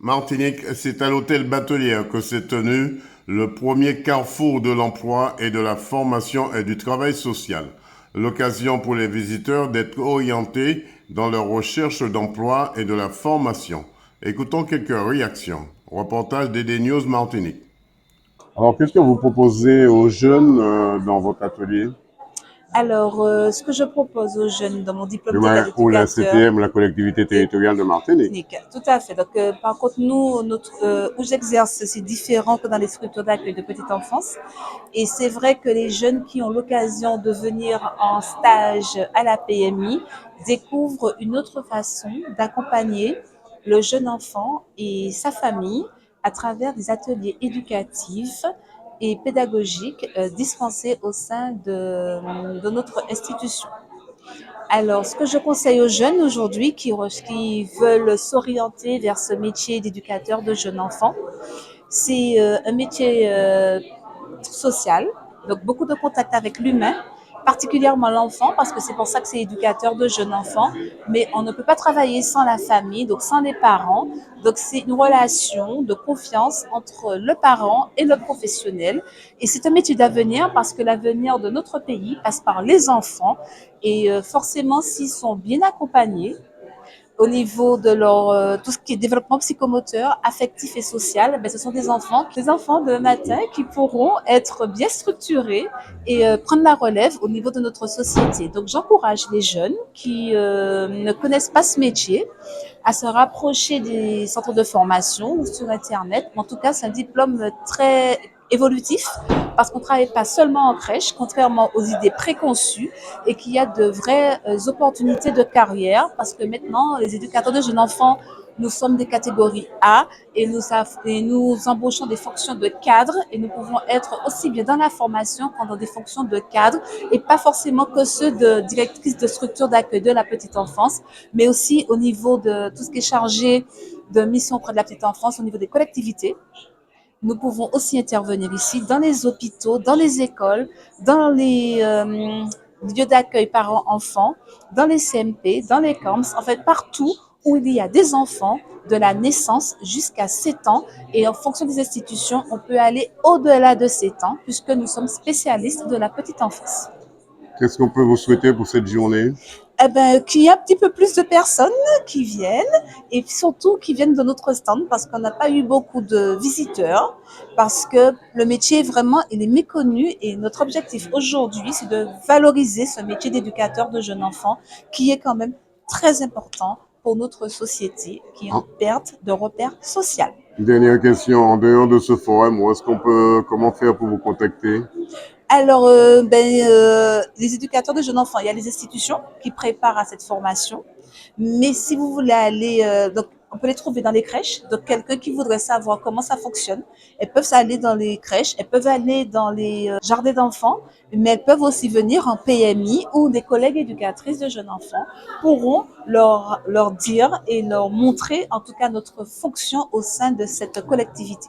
Martinique, c'est à l'hôtel Batelier que s'est tenu le premier carrefour de l'emploi et de la formation et du travail social. L'occasion pour les visiteurs d'être orientés dans leur recherche d'emploi et de la formation. Écoutons quelques réactions. Reportage d'ED News Martinique. Alors, qu'est-ce que vous proposez aux jeunes dans votre atelier? Alors, ce que je propose aux jeunes dans mon diplôme Ou la d'éducateur CTM, la collectivité territoriale de Martinique. technique, tout à fait. Donc, par contre, nous, où j'exerce, c'est différent que dans les structures d'accueil de petite enfance. Et c'est vrai que les jeunes qui ont l'occasion de venir en stage à la PMI découvrent une autre façon d'accompagner le jeune enfant et sa famille à travers des ateliers éducatifs et pédagogiques dispensés au sein de notre institution. Alors, ce que je conseille aux jeunes aujourd'hui qui veulent s'orienter vers ce métier d'éducateur de jeunes enfants, c'est un métier social, donc beaucoup de contact avec l'humain, particulièrement l'enfant, parce que c'est pour ça que c'est éducateur de jeunes enfants, mais on ne peut pas travailler sans la famille, donc sans les parents. Donc c'est une relation de confiance entre le parent et le professionnel. Et c'est un métier d'avenir parce que l'avenir de notre pays passe par les enfants. Et forcément, s'ils sont bien accompagnés, au niveau de leur tout ce qui est développement psychomoteur, affectif et social, ben, ce sont des enfants de matin qui pourront être bien structurés et prendre la relève au niveau de notre société. Donc j'encourage les jeunes qui ne connaissent pas ce métier à se rapprocher des centres de formation ou sur Internet. En tout cas, c'est un diplôme très évolutif parce qu'on ne travaille pas seulement en crèche, contrairement aux idées préconçues, et qu'il y a de vraies opportunités de carrière parce que maintenant, les éducateurs de jeunes enfants, nous sommes des catégories A et nous embauchons des fonctions de cadre et nous pouvons être aussi bien dans la formation qu'en dans des fonctions de cadre et pas forcément que ceux de directrice de structure d'accueil de la petite enfance, mais aussi au niveau de tout ce qui est chargé de mission auprès de la petite enfance, au niveau des collectivités. Nous pouvons aussi intervenir ici dans les hôpitaux, dans les écoles, dans les lieux d'accueil parents-enfants, dans les CMP, dans les camps, en fait partout où il y a des enfants de la naissance jusqu'à 7 ans. Et en fonction des institutions, on peut aller au-delà de 7 ans puisque nous sommes spécialistes de la petite enfance. Qu'est-ce qu'on peut vous souhaiter pour cette journée? Eh ben, qu'il y ait un petit peu plus de personnes qui viennent et surtout qui viennent de notre stand parce qu'on n'a pas eu beaucoup de visiteurs, parce que le métier vraiment il est méconnu et notre objectif aujourd'hui c'est de valoriser ce métier d'éducateur de jeunes enfants qui est quand même très important pour notre société qui est en Ah, perte de repères social. dernière question, en dehors de ce forum, comment faire pour vous contacter? Alors, les éducateurs de jeunes enfants, il y a les institutions qui préparent à cette formation. Mais si vous voulez aller, donc, on peut les trouver dans les crèches. Donc, quelqu'un qui voudrait savoir comment ça fonctionne, elles peuvent aller dans les crèches, elles peuvent aller dans les jardins d'enfants, mais elles peuvent aussi venir en PMI où des collègues éducatrices de jeunes enfants pourront leur dire et leur montrer, en tout cas, notre fonction au sein de cette collectivité.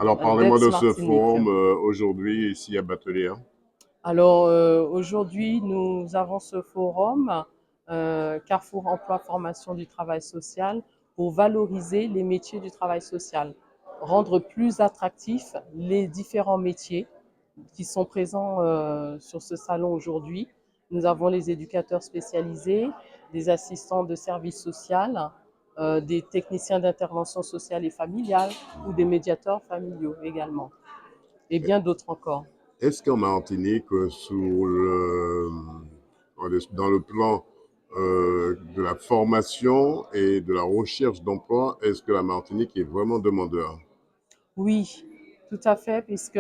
Alors, parlez-moi d'Aix de ce Martinique. forum aujourd'hui ici à Batelier. Alors aujourd'hui, nous avons ce forum Carrefour Emploi Formation du Travail Social pour valoriser les métiers du travail social, rendre plus attractifs les différents métiers qui sont présents sur ce salon aujourd'hui. Nous avons les éducateurs spécialisés, des assistants de services social, des techniciens d'intervention sociale et familiale ou des médiateurs familiaux également, et bien d'autres encore. Est-ce qu'en Martinique, dans le plan de la formation et de la recherche d'emploi, est-ce que la Martinique est vraiment demandeur? Oui, tout à fait, puisque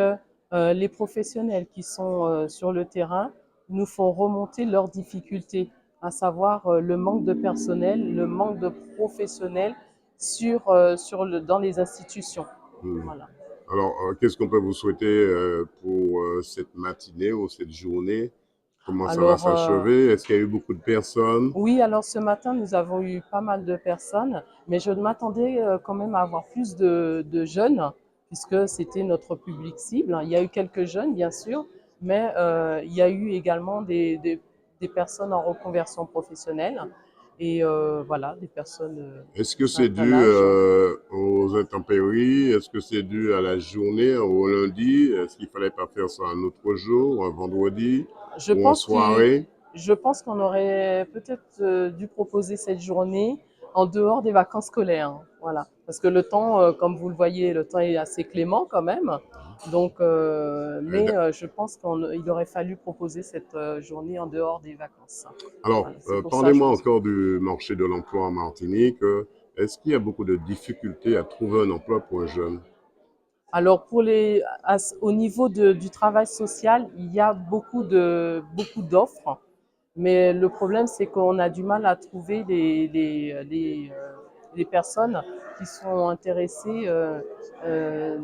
les professionnels qui sont sur le terrain nous font remonter leurs difficultés, à savoir le manque de personnel, le manque de professionnels dans les institutions. Hmm. Voilà. Alors, qu'est-ce qu'on peut vous souhaiter pour cette matinée ou cette journée? Comment ça va Alors, s'achever? Est-ce qu'il y a eu beaucoup de personnes? oui, alors ce matin, nous avons eu pas mal de personnes, mais je m'attendais quand même à avoir plus de jeunes, puisque c'était notre public cible. Il y a eu quelques jeunes, bien sûr, mais il y a eu également des personnes en reconversion professionnelle et voilà, des personnes Est-ce que d'un c'est certain dû âge. aux intempéries? Est-ce que c'est dû à la journée, au lundi? Est-ce qu'il fallait pas faire ça un autre jour, un vendredi Je ou en pense que, soirée? je pense qu'on aurait peut-être dû proposer cette journée en dehors des vacances scolaires, hein. Voilà. Parce que le temps, comme vous le voyez, le temps est assez clément quand même. Donc, Euh, d- je pense qu'il aurait fallu proposer cette journée en dehors des vacances. Alors, Voilà, c'est pour ça, je parlez-moi pense. encore du marché de l'emploi en Martinique. Est-ce qu'il y a beaucoup de difficultés à trouver un emploi pour un jeune? Alors, au niveau du travail social, il y a beaucoup d'offres, mais le problème, c'est qu'on a du mal à trouver les personnes qui sont euh,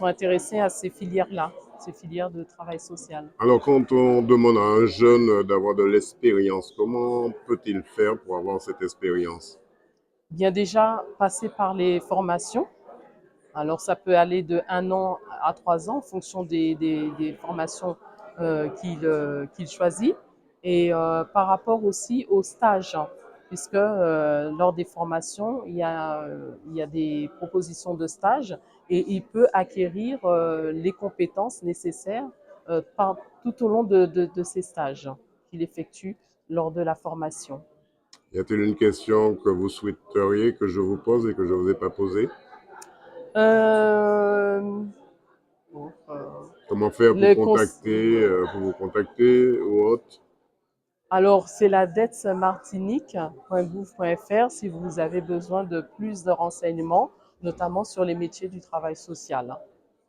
intéressées à ces filières-là, ces filières de travail social. Alors, quand on demande à un jeune d'avoir de l'expérience, comment peut-il faire pour avoir cette expérience? Bien déjà, passer par les formations. Alors, ça peut aller de 1 an à 3 ans en fonction des formations qu'il choisit. Et par rapport aussi au stage, hein, puisque lors des formations, il y a des propositions de stage et il peut acquérir les compétences nécessaires tout au long de ces stages qu'il effectue lors de la formation. Y a-t-il une question que vous souhaiteriez que je vous pose et que je ne vous ai pas posée? Euh, bon, Comment faire le cons- pour vous contacter ou autre? Alors, c'est la martinique.gouv.fr si vous avez besoin de plus de renseignements, notamment sur les métiers du travail social.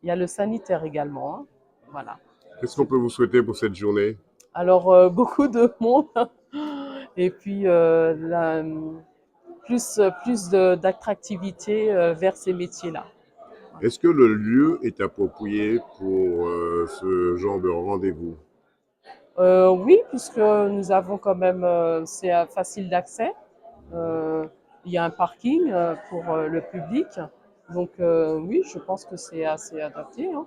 Il y a le sanitaire également, hein. Voilà. Qu'est-ce qu'on peut vous souhaiter pour cette journée? Alors, beaucoup de monde et puis d'attractivité vers ces métiers-là. Est-ce que le lieu est approprié pour ce genre de rendez-vous? Oui, puisque nous avons quand même, c'est facile d'accès. Euh, il y a un parking pour le public. Donc oui, je pense que c'est assez adapté, hein.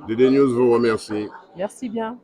DD News vous remercie. Merci bien.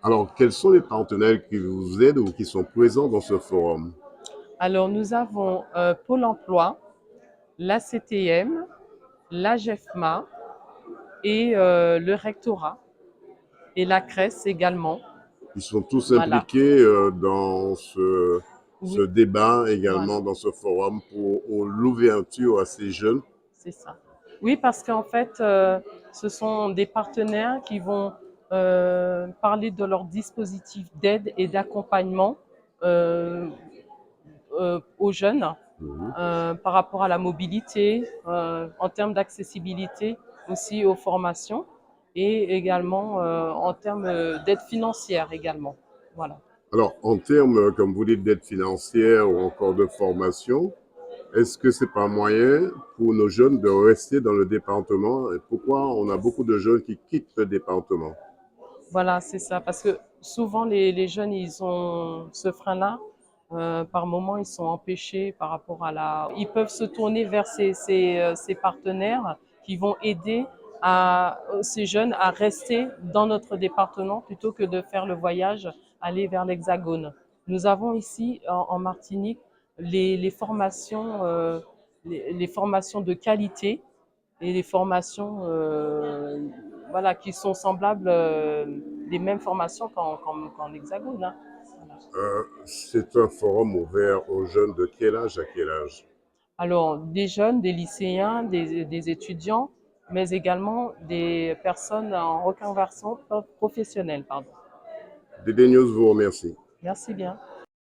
Alors, quels sont les partenaires qui vous aident ou qui sont présents dans ce forum? Alors nous avons Pôle emploi, la CTM, la GEFMA et le rectorat. et la CRES également. Ils sont tous Voilà. impliqués dans ce Oui, débat, voilà. également dans ce forum pour l'ouverture à ces jeunes. C'est ça. Oui, parce qu'en fait, ce sont des partenaires qui vont parler de leur dispositif d'aide et d'accompagnement euh, aux jeunes Mhm. par rapport à la mobilité, en termes d'accessibilité aussi aux formations et également en termes d'aide financière également. Voilà. Alors, en termes, comme vous dites, d'aide financière ou encore de formation, est-ce que c'est pas un moyen pour nos jeunes de rester dans le département? Et pourquoi on a beaucoup de jeunes qui quittent le département? Voilà, c'est ça. Parce que souvent, les jeunes, ils ont ce frein-là. Par moment, ils sont empêchés par rapport à la... Ils peuvent se tourner vers ces partenaires qui vont aider ces jeunes à rester dans notre département plutôt que de faire le voyage, aller vers l'Hexagone. Nous avons ici, en Martinique, les formations, les formations de qualité et les formations voilà, qui sont semblables, les mêmes formations qu'en Hexagone. Hein. Voilà. C'est un forum ouvert aux jeunes de quel âge à quel âge? Alors, des jeunes, des lycéens, des étudiants, mais également des personnes en reconversion professionnelle. Pardon. DD News vous remercie. Merci bien.